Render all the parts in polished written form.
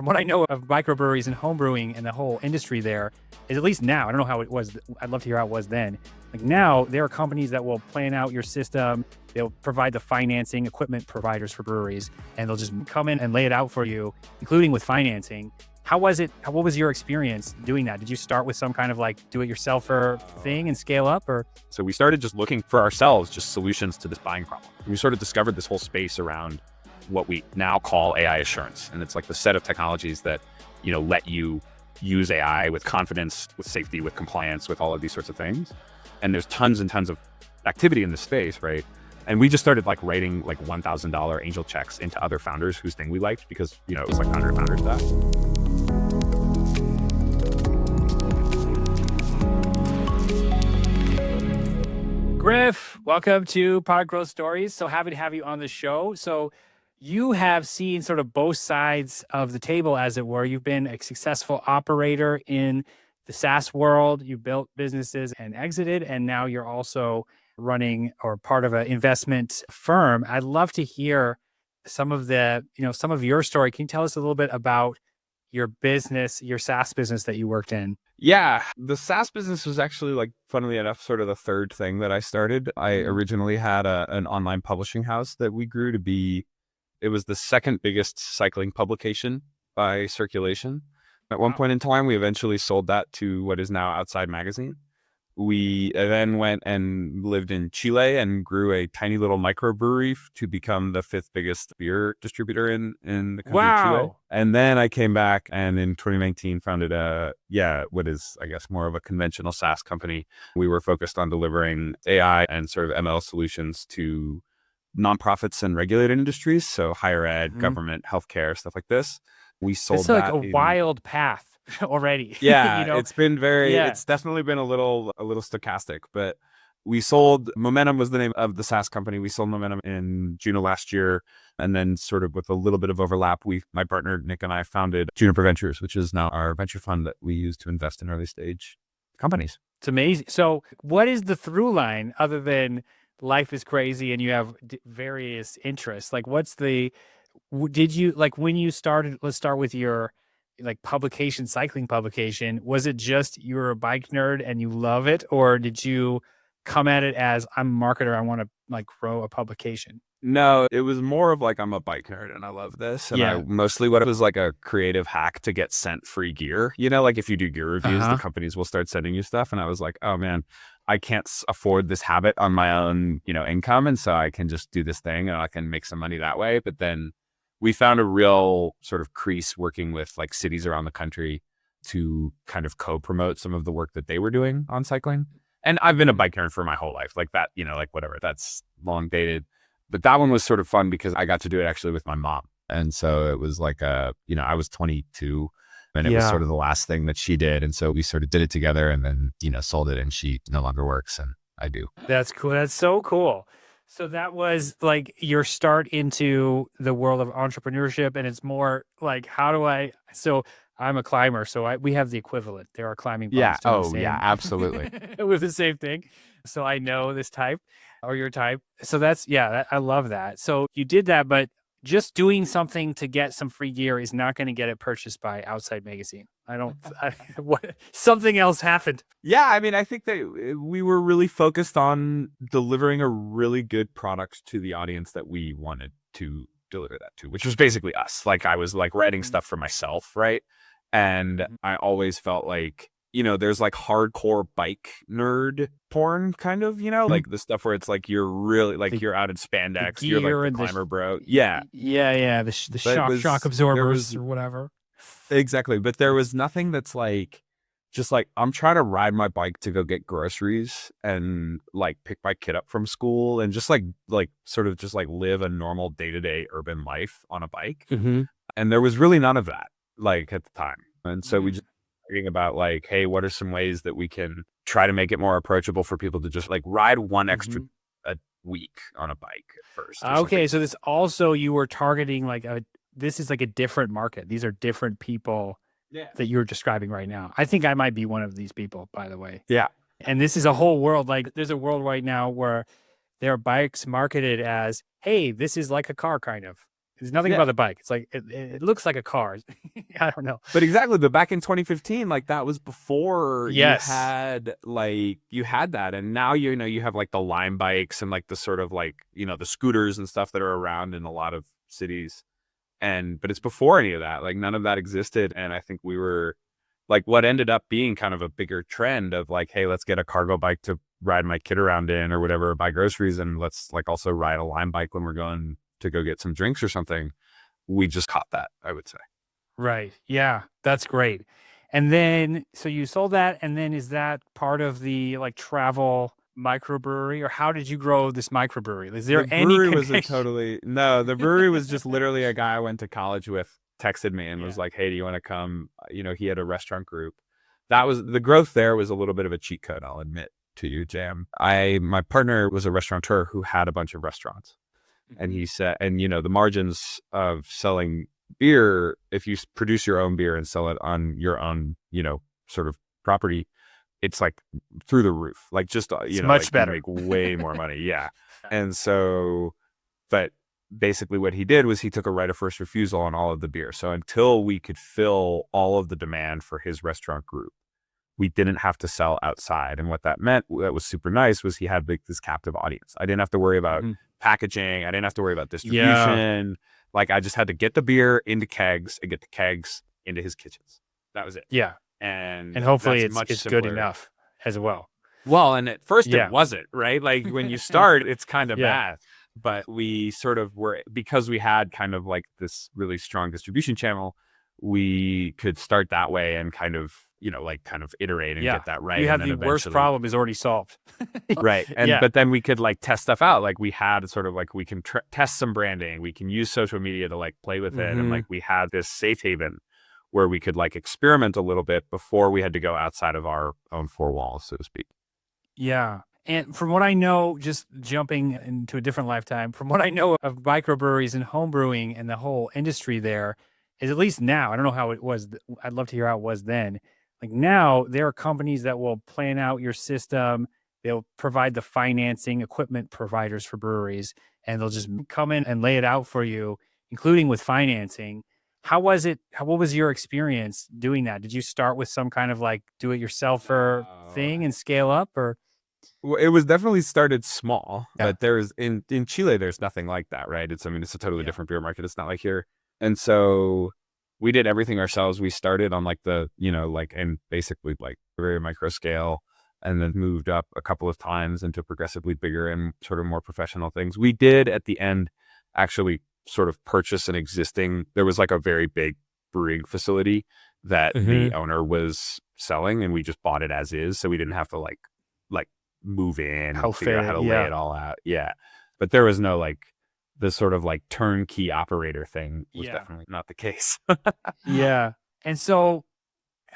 from what I know of microbreweries and home brewing and the whole industry there, is at least now, I don't know how it was. I'd love to hear how it was then. Like now, there are companies that will plan out your system. They'll provide the financing, equipment providers for breweries, and they'll just come in and lay it out for you, including with financing. How was it? What was your experience doing that? Did you start with some kind of like do-it-yourselfer thing and scale up, or? So we started just looking for ourselves, just solutions to this buying problem. We sort of discovered this whole space around what we now call AI assurance. And it's like the set of technologies that, let you use AI with confidence, with safety, with compliance, with all of these sorts of things. And there's tons and tons of activity in this space, right? And we just started like writing like $1,000 angel checks into other founders whose thing we liked because, it was like 100 founders that. Griff, welcome to Product Growth Stories. So happy to have you on the show. So you have seen sort of both sides of the table, as it were. You've been a successful operator in the SaaS world. You built businesses and exited, and now you're also running or part of an investment firm. I'd love to hear some of your story. Can you tell us a little bit about your business, your SaaS business that you worked in? Yeah, the SaaS business was actually, like, funnily enough, sort of the third thing that I started. I originally had an online publishing house that we grew to be, it was the second biggest cycling publication by circulation. At one point in time, we eventually sold that to what is now Outside Magazine. We then went and lived in Chile and grew a tiny little microbrewery to become the fifth biggest beer distributor in the country of Chile. And then I came back and in 2019 founded what is, I guess, more of a conventional SaaS company. We were focused on delivering AI and sort of ML solutions to nonprofits and regulated industries. So higher ed, government, healthcare, stuff like this. We sold that. It's like a wild path already. Yeah, it's been it's definitely been a little stochastic, but we sold Momentum was the name of the SaaS company. We sold Momentum in June of last year. And then sort of with a little bit of overlap, my partner, Nick, and I founded Juniper Ventures, which is now our venture fund that we use to invest in early stage companies. It's amazing. So what is the through line other than life is crazy and you have various interests? Like did you, like when you started, let's start with your like cycling publication, was it just you're a bike nerd and you love it? Or did you come at it as I'm a marketer, I want to like grow a publication? No, it was more of like, I'm a bike nerd and I love this. And I mostly what it was like a creative hack to get sent free gear. Like if you do gear reviews, the companies will start sending you stuff. And I was like, oh man, I can't afford this habit on my own, income. And so I can just do this thing and I can make some money that way. But then we found a real sort of crease working with like cities around the country to kind of co-promote some of the work that they were doing on cycling. And I've been a bike nerd for my whole life, like that, like whatever, that's long dated. But that one was sort of fun because I got to do it actually with my mom. And so it was like, I was 22 and it was sort of the last thing that she did. And so we sort of did it together and then, sold it and she no longer works and I do. That's cool. That's so cool. So that was like your start into the world of entrepreneurship. And it's more like, so I'm a climber. So we have the equivalent. There are climbing bumps. Yeah. Oh yeah, absolutely. With the same thing. So I know this type or your type. So I love that. So you did that, but just doing something to get some free gear is not going to get it purchased by Outside Magazine. Something else happened. Yeah, I mean, I think that we were really focused on delivering a really good product to the audience that we wanted to deliver that to, which was basically us. Like I was like writing stuff for myself, right? And I always felt like, there's like hardcore bike nerd porn kind of, like the stuff where it's like you're really like you're out in spandex, you're like the climber bro. Yeah. Yeah. The shock absorbers or whatever. Exactly. But there was nothing that's like, just like, I'm trying to ride my bike to go get groceries and like pick my kid up from school and just like sort of just like live a normal day-to-day urban life on a bike. And there was really none of that like at the time. And so we just thinking about like, hey, what are some ways that we can try to make it more approachable for people to just like ride one extra a week on a bike at first. Okay. So this also, you were targeting like this is like a different market. These are different people that you're describing right now. I think I might be one of these people, by the way. Yeah. And this is a whole world. Like there's a world right now where there are bikes marketed as, hey, this is like a car kind of. There's nothing Yeah. about the bike. It's like it looks like a car. I don't know. But exactly, but back in 2015, like that was before Yes. you had that. And now, you have like the Lime bikes and like the sort of like, the scooters and stuff that are around in a lot of cities. But it's before any of that, like none of that existed. And I think we were like, what ended up being kind of a bigger trend of like, hey, let's get a cargo bike to ride my kid around in or whatever, buy groceries. And let's like also ride a Lime bike when we're going to go get some drinks or something. We just caught that, I would say. Right. Yeah, that's great. And then, so you sold that, and then is that part of the like travel microbrewery, or how did you grow this microbrewery? Is there The any brewery was connection? the brewery was just literally a guy I went to college with texted me and Yeah. was like, hey, do you want to come? He had a restaurant group. That was the growth there was a little bit of a cheat code, I'll admit to you, Jam. My partner was a restaurateur who had a bunch of restaurants. And he said, the margins of selling beer, if you produce your own beer and sell it on your own, sort of property, it's like through the roof. Like just, It's much like better. you make way more money. Yeah. And so, but basically what he did was he took a right of first refusal on all of the beer. So until we could fill all of the demand for his restaurant group, we didn't have to sell outside. And what that meant, that was super nice, was he had like this captive audience. I didn't have to worry about packaging. I didn't have to worry about Yeah. distribution. Like I just had to get the beer into kegs and get the kegs into his kitchens. That was it. Yeah. And hopefully that's much it's good simpler. enough as well. Well, and at first Yeah. it wasn't, right? Like when you start, it's kind of Yeah. bad. But we sort of were, because we had kind of like this really strong distribution channel, we could start that way and kind of, kind of iterate and get that right. You have and the then worst problem is already solved. Right. Yeah. But then we could like test stuff out. Like we had sort of like, we can test some branding. We can use social media to like play with it. And like we had this safe haven where we could like experiment a little bit before we had to go outside of our own four walls, so to speak. Yeah. And from what I know, just jumping into a different lifetime, from what I know of microbreweries and home brewing and the whole industry there, is at least now, I don't know how it was. I'd love to hear how it was then. Like now, there are companies that will plan out your system. They'll provide the financing, equipment providers for breweries, and they'll just come in and lay it out for you, including with financing. How was it? What was your experience doing that? Did you start with some kind of like do it yourselfer thing and scale up, or? Well, it was definitely started small, Yeah. but there's in Chile, there's nothing like that, right? It's a totally different beer market. It's not like here. And so we did everything ourselves. We started on like and basically like very micro scale, and then moved up a couple of times into progressively bigger and sort of more professional things. We did at the end actually sort of purchase there was like a very big brewing facility that the owner was selling, and we just bought it as is. So we didn't have to like move in and figure out how to lay it all out. Yeah. But there was no like the sort of like turnkey operator thing was definitely not the case. Yeah. And so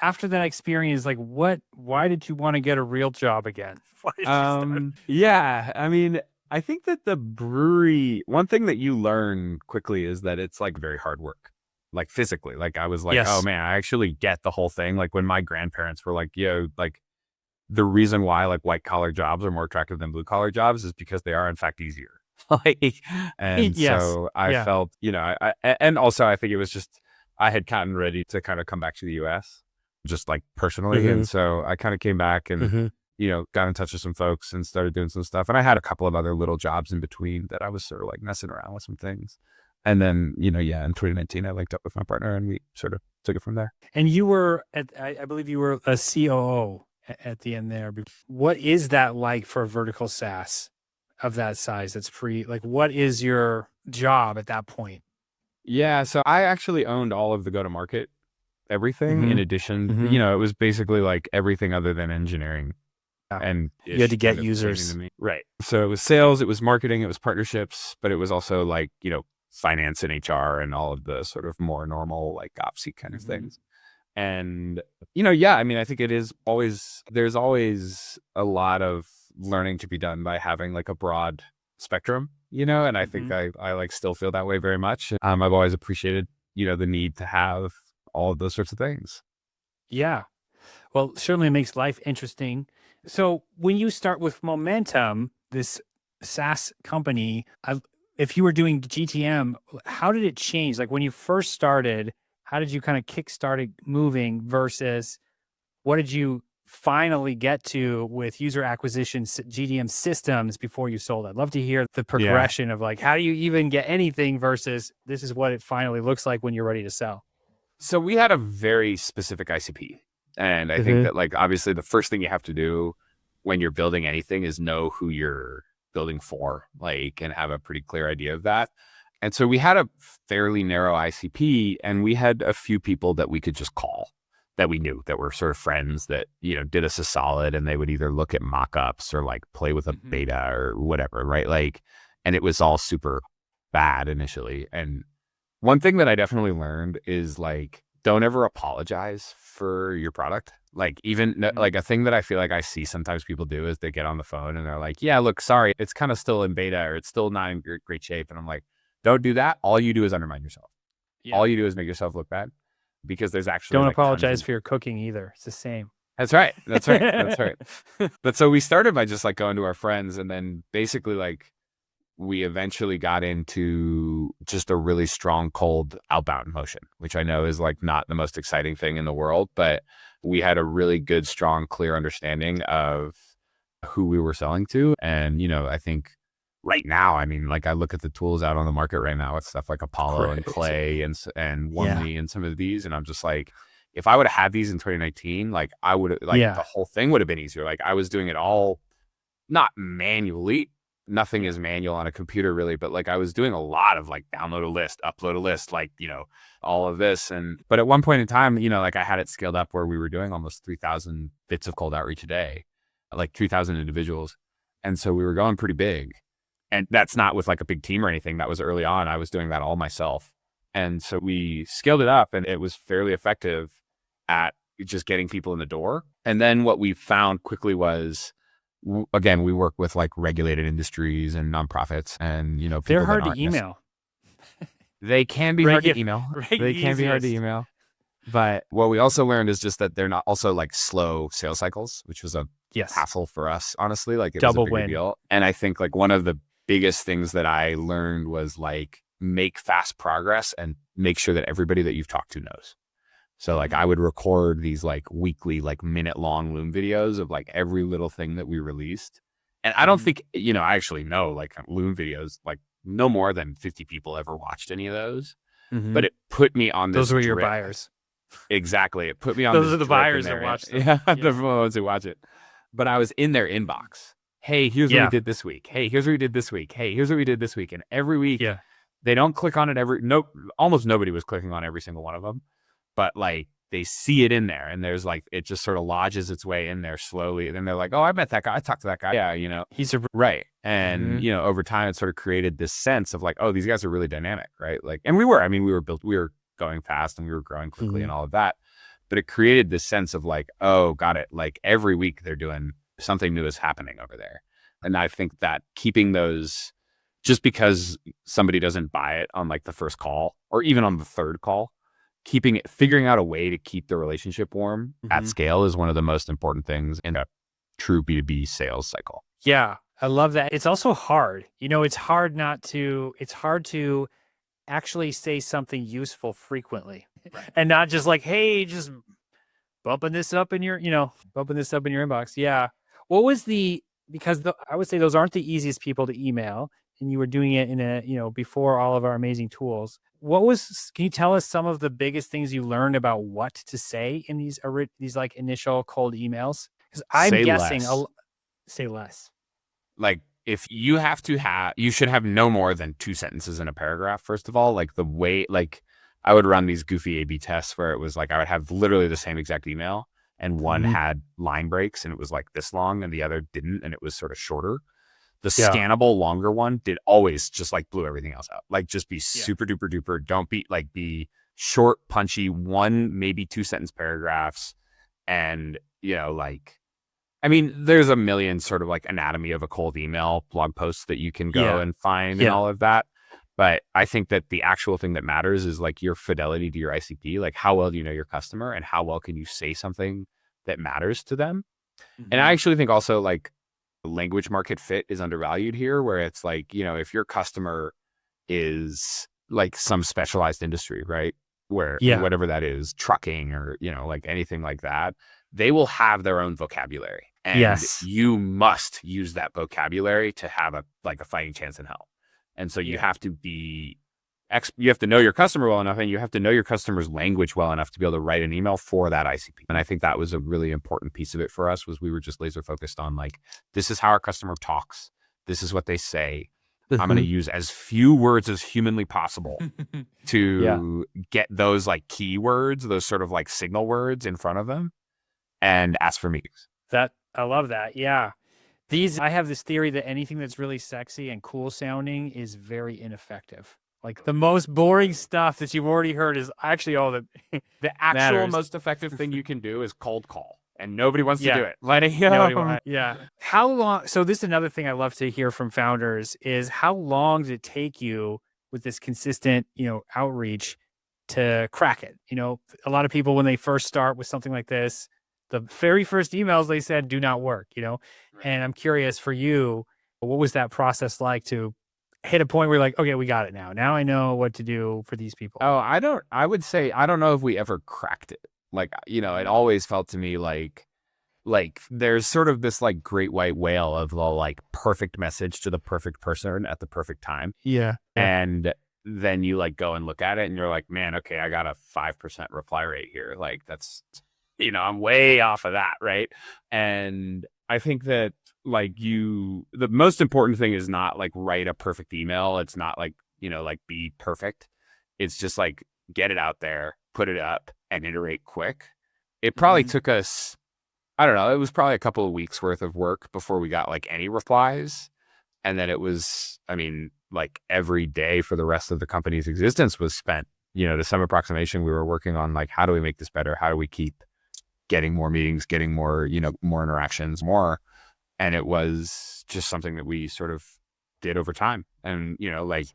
after that experience, like why did you want to get a real job again? Why did you start? Yeah. I mean, I think that the brewery, one thing that you learn quickly is that it's like very hard work, like physically. Like I was like, oh man, I actually get the whole thing. Like when my grandparents were like, yo, like the reason why like white collar jobs are more attractive than blue collar jobs is because they are in fact easier. And so I felt, and also I think it was just, I had gotten ready to kind of come back to the US just like personally. And so I kind of came back and, got in touch with some folks and started doing some stuff. And I had a couple of other little jobs in between that I was sort of like messing around with some things. And then, in 2019, I linked up with my partner and we sort of took it from there. And you were I believe you were a COO at the end there. What is that like for a vertical SaaS of that size? That's what is your job at that point? Yeah. So I actually owned all of the go-to-market, everything in addition, it was basically like everything other than engineering. And you had to get users. Right. So it was sales, it was marketing, it was partnerships, but it was also like, finance and HR and all of the sort of more normal, like opsy kind of things. And, I mean, I think there's always a lot of learning to be done by having like a broad spectrum, and I think I like still feel that way very much. I've always appreciated, the need to have all of those sorts of things. Yeah. Well, certainly makes life interesting. So when you start with Momentum, this SaaS company, if you were doing GTM, how did it change? Like when you first started, how did you kind of kickstart it moving versus what did you finally get to with user acquisition GTM systems before you sold? I'd love to hear the Yeah. progression of like, how do you even get anything versus this is what it finally looks like when you're ready to sell. So we had a very specific ICP. And I think that like, obviously the first thing you have to do when you're building anything is know who you're building for, like, and have a pretty clear idea of that. And so we had a fairly narrow ICP, and we had a few people that we could just call that we knew that were sort of friends that, you know, did us a solid, and they would either look at mock-ups or like play with a beta or whatever, right? Like, and it was all super bad initially. And one thing that I definitely learned is like, don't ever apologize for your product. Like even like a thing that I feel like I see sometimes people do is they get on the phone and they're like, yeah, look, sorry, it's kind of still in beta or it's still not in great shape. And I'm like, don't do that. All you do is undermine yourself. Yeah. All you do is make yourself look bad, because there's actually Don't like apologize for your cooking either. It's the same. That's right. That's right. That's right. But so we started by just like going to our friends, and then basically like we eventually got into just a really strong cold outbound motion, which I know is like not the most exciting thing in the world, but we had a really good, strong, clear understanding of who we were selling to. And, you know, I think right now, I mean, like I look at the tools out on the market right now with stuff like Apollo and Clay and Warmly and some of these, and I'm just like, if I would have had these in 2019, like I would have, like the whole thing would have been easier. Like I was doing it all, not manually. Nothing is manual on a computer really, but like I was doing a lot of like download a list, upload a list, like, you know, all of this. But at one point in time, you know, like I had it scaled up where we were doing almost 3,000 bits of cold outreach a day, like 3,000 individuals. And so we were going pretty big, and that's not with like a big team or anything. That was early on. I was doing that all myself. And so we scaled it up, and it was fairly effective at just getting people in the door. And then what we found quickly was, again, we work with like regulated industries and nonprofits, and, you know, people they're hard to email. They can be hard to email. They can be hard to email. But what we also learned is just that they're not also like slow sales cycles, which was a hassle for us, honestly. Like it was a big deal. And I think like one of the biggest things that I learned was like make fast progress and make sure that everybody that you've talked to knows. So like I would record these like weekly, like minute long Loom videos of like every little thing that we released. And I don't think, you know, I actually know like Loom videos, like no more than 50 people ever watched any of those, but it put me on this. Those were your buyers. Exactly. It put me on those this are the buyers that watch them. Yeah, the ones who watch it. But I was in their inbox. Hey, here's what we did this week. Hey, here's what we did this week. Hey, here's what we did this week. And every week, they don't click on it almost nobody was clicking on every single one of them. But like they see it in there, and there's like, it just sort of lodges its way in there slowly. And then they're like, oh, I met that guy. I talked to that guy. Yeah, you know, he's a right. And, you know, over time it sort of created this sense of like, oh, these guys are really dynamic, right? Like, and we were going fast and we were growing quickly and all of that. But it created this sense of like, oh, got it. Like every week they're doing something new is happening over there. And I think that keeping those, just because somebody doesn't buy it on like the first call or even on the third call, figuring out a way to keep the relationship warm at scale is one of the most important things in a true B2B sales cycle. Yeah, I love that. It's also hard. You know, it's hard to actually say something useful frequently and not just like, hey, just bumping this up in your inbox. Yeah. What was because I would say those aren't the easiest people to email, and you were doing it in a, you know, before all of our amazing tools. Can you tell us some of the biggest things you learned about what to say in these like initial cold emails? Because I'm guessing say less. Like if you you should have no more than 2 sentences in a paragraph. First of all, like the way, like I would run these goofy A/B tests where it was like, I would have literally the same exact email, and one had line breaks and it was like this long and the other didn't, and it was sort of shorter. The scannable longer one did always just like blew everything else out. Like just be super duper duper. Don't be short, punchy, 1, maybe 2 sentence paragraphs. And, you know, like, I mean, there's a million sort of like anatomy of a cold email blog posts that you can go and find and all of that. But I think that the actual thing that matters is like your fidelity to your ICP, like how well do you know your customer and how well can you say something that matters to them? And I actually think also like language market fit is undervalued here, where it's like, you know, if your customer is like some specialized industry, right? Where Yeah. whatever that is, trucking or, like anything like that, they will have their own vocabulary, and Yes. you must use that vocabulary to have a fighting chance in hell. And so you Yeah. have to be you have to know your customer well enough, and you have to know your customer's language well enough to be able to write an email for that ICP. And I think that was a really important piece of it for us, was we were just laser focused on like, this is how our customer talks. This is what they say. I'm going to use as few words as humanly possible to get those like keywords, those sort of like signal words in front of them, and ask for meetings. I love that. Yeah. I have this theory that anything that's really sexy and cool sounding is very ineffective. Like the most boring stuff that you've already heard is actually all that The actual matters. most effective thing you can do is cold call, and nobody wants to Yeah. do it. Yeah. How long? So this is another thing I love to hear from founders is how long did it take you with this consistent, outreach to crack it? A lot of people, when they first start with something like this, the very first emails they said do not work, and I'm curious for you, what was that process like to hit a point where you're like, okay, we got it now. Now I know what to do for these people. Oh, I would say, I don't know if we ever cracked it. Like, it always felt to me like there's sort of this like great white whale of the like perfect message to the perfect person at the perfect time. Yeah. And then you like go and look at it and you're like, man, okay, I got a 5% reply rate here. Like that's, I'm way off of that. Right. And I think that like the most important thing is not like write a perfect email. It's not like, like be perfect. It's just like get it out there, put it up and iterate quick. It probably took us, I don't know, it was probably a couple of weeks worth of work before we got like any replies. And then it was, I mean, like every day for the rest of the company's existence was spent, to some approximation, we were working on like, how do we make this better? How do we keep getting more meetings, getting more, more interactions, more. And it was just something that we sort of did over time. And, like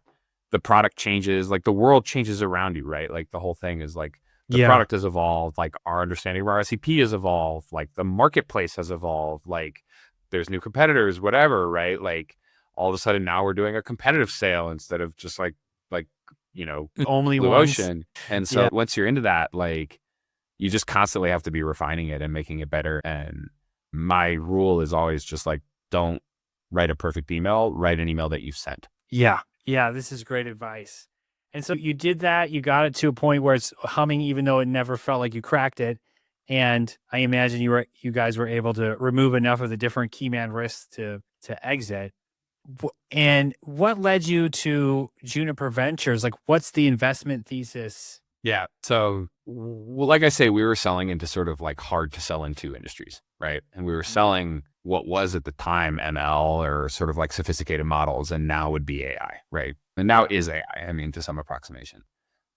the product changes, like the world changes around you, right? Like the whole thing is like, the product has evolved, like our understanding of our SCP has evolved, like the marketplace has evolved, like there's new competitors, whatever, right? Like all of a sudden now we're doing a competitive sale instead of just like, only blue once. ocean. And so once you're into that, like you just constantly have to be refining it and making it better. And my rule is always just like, don't write a perfect email, write an email that you've sent. Yeah. Yeah. This is great advice. And so you did that, you got it to a point where it's humming, even though it never felt like you cracked it. And I imagine you guys were able to remove enough of the different key man risks to exit. And what led you to Juniper Ventures? Like, what's the investment thesis? Yeah. So, well, like I say, we were selling into sort of like hard to sell into industries, right? And we were selling what was at the time ML or sort of like sophisticated models, and now would be AI, right? And now is AI, I mean, to some approximation.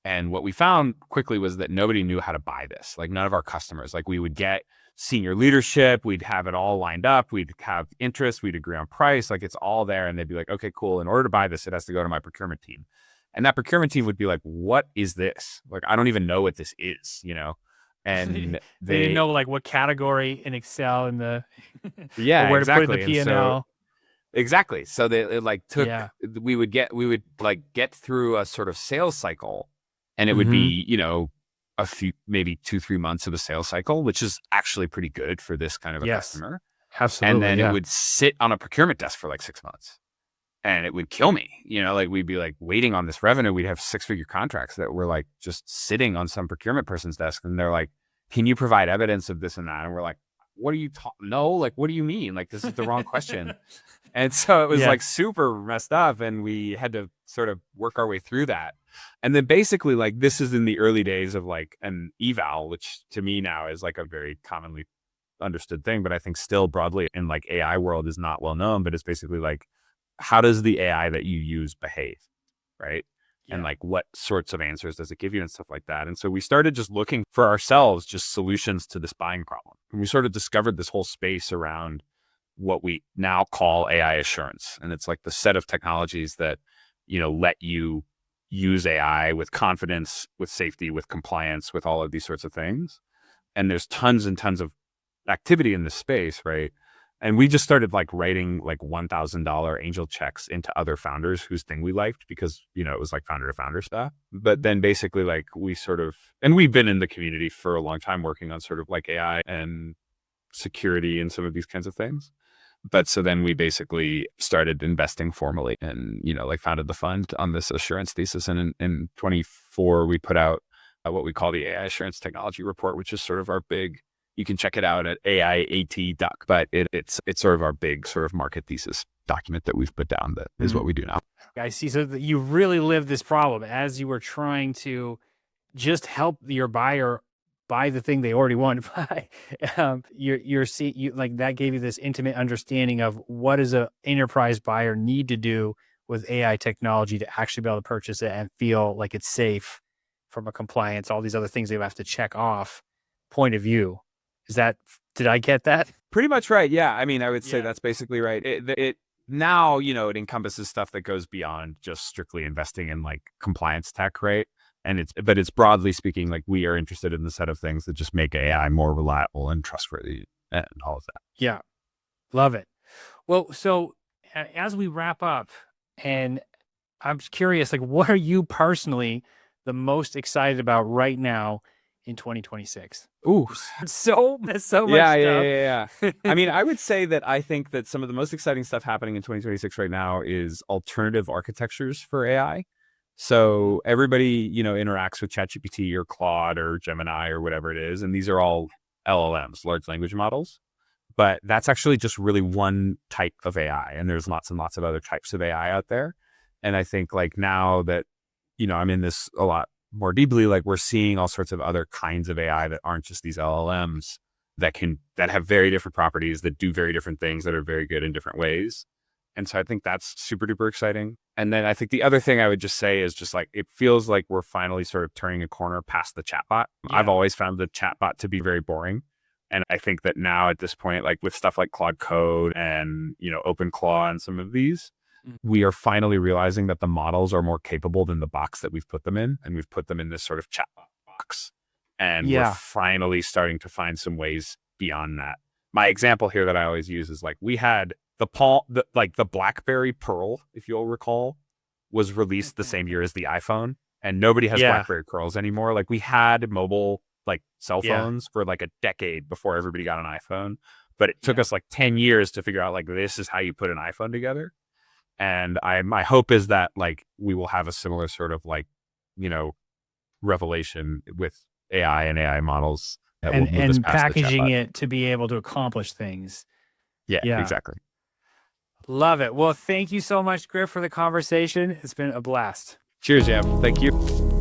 And what we found quickly was that nobody knew how to buy this. Like none of our customers, like we would get senior leadership, we'd have it all lined up, we'd have interest, we'd agree on price, like it's all there. And they'd be like, okay, cool. In order to buy this, it has to go to my procurement team. And that procurement team would be like, what is this? Like, I don't even know what this is, And they didn't know like what category in Excel and the where exactly. to put in the P&L. Exactly. So it like took, we would like get through a sort of sales cycle, and it would be, a few, maybe 2-3 months of a sales cycle, which is actually pretty good for this kind of a customer. Absolutely. And then it would sit on a procurement desk for like 6 months, and it would kill me. Like we'd be like waiting on this revenue. We'd have 6-figure contracts that were like just sitting on some procurement person's desk. And they're like, can you provide evidence of this and that? And we're like, what are you talking? No, like, what do you mean? Like, this is the wrong question. And so it was like super messed up, and we had to sort of work our way through that. And then basically like, this is in the early days of like an eval, which to me now is like a very commonly understood thing, but I think still broadly in like AI world is not well known, but it's basically like, how does the AI that you use behave? Right. And like, what sorts of answers does it give you and stuff like that. And so we started just looking for ourselves, just solutions to this buying problem. And we sort of discovered this whole space around what we now call AI assurance. And it's like the set of technologies that, let you use AI with confidence, with safety, with compliance, with all of these sorts of things. And there's tons and tons of activity in this space. Right. And we just started like writing like $1,000 angel checks into other founders whose thing we liked because, you know, it was like founder to founder stuff. But then basically like and we've been in the community for a long time working on sort of like AI and security and some of these kinds of things. But so then we basically started investing formally and, you know, like founded the fund on this assurance thesis. And in 24, we put out what we call the AI Assurance Technology Report, which is sort of our big, you can check it out at aiat.doc, but it's sort of our big sort of market thesis document that we've put down that is what we do now. I see. So that you really lived this problem as you were trying to just help your buyer buy the thing they already want to buy. You like that gave you this intimate understanding of what does a enterprise buyer need to do with AI technology to actually be able to purchase it and feel like it's safe from a compliance, all these other things they have to check off point of view. Did I get that? Pretty much right. Yeah. I mean, I would say that's basically right. It now, you know, it encompasses stuff that goes beyond just strictly investing in like compliance tech, right? But it's broadly speaking, like we are interested in the set of things that just make AI more reliable and trustworthy and all of that. Yeah. Love it. Well, so as we wrap up, and I'm curious, like, what are you personally the most excited about right now in 2026? Ooh, so much stuff. Yeah. I mean, I would say that I think that some of the most exciting stuff happening in 2026 right now is alternative architectures for AI. So everybody, you know, interacts with ChatGPT or Claude or Gemini or whatever it is. And these are all LLMs, large language models. But that's actually just really one type of AI. And there's lots and lots of other types of AI out there. And I think like now that, you know, I'm in this a lot more deeply, like we're seeing all sorts of other kinds of AI that aren't just these LLMs that have very different properties, that do very different things, that are very good in different ways. And so I think that's super duper exciting. And then I think the other thing I would just say is just like, it feels like we're finally sort of turning a corner past the chatbot. Yeah. I've always found the chatbot to be very boring. And I think that now at this point, like with stuff like Claude Code and, you know, OpenClaw and some of these, we are finally realizing that the models are more capable than the box that we've put them in. And we've put them in this sort of chatbot box. And we're finally starting to find some ways beyond that. My example here that I always use is like we had the BlackBerry Pearl, if you'll recall, was released the same year as the iPhone, and nobody has BlackBerry Pearls anymore. Like we had mobile like cell phones for like a decade before everybody got an iPhone, but it took us like 10 years to figure out like this is how you put an iPhone together. And my hope is that like we will have a similar sort of like, you know, revelation with AI and AI models that will move us past packaging it to be able to accomplish things. Yeah, exactly. Love it. Well, thank you so much, Griff, for the conversation. It's been a blast. Cheers, Jeff. Thank you.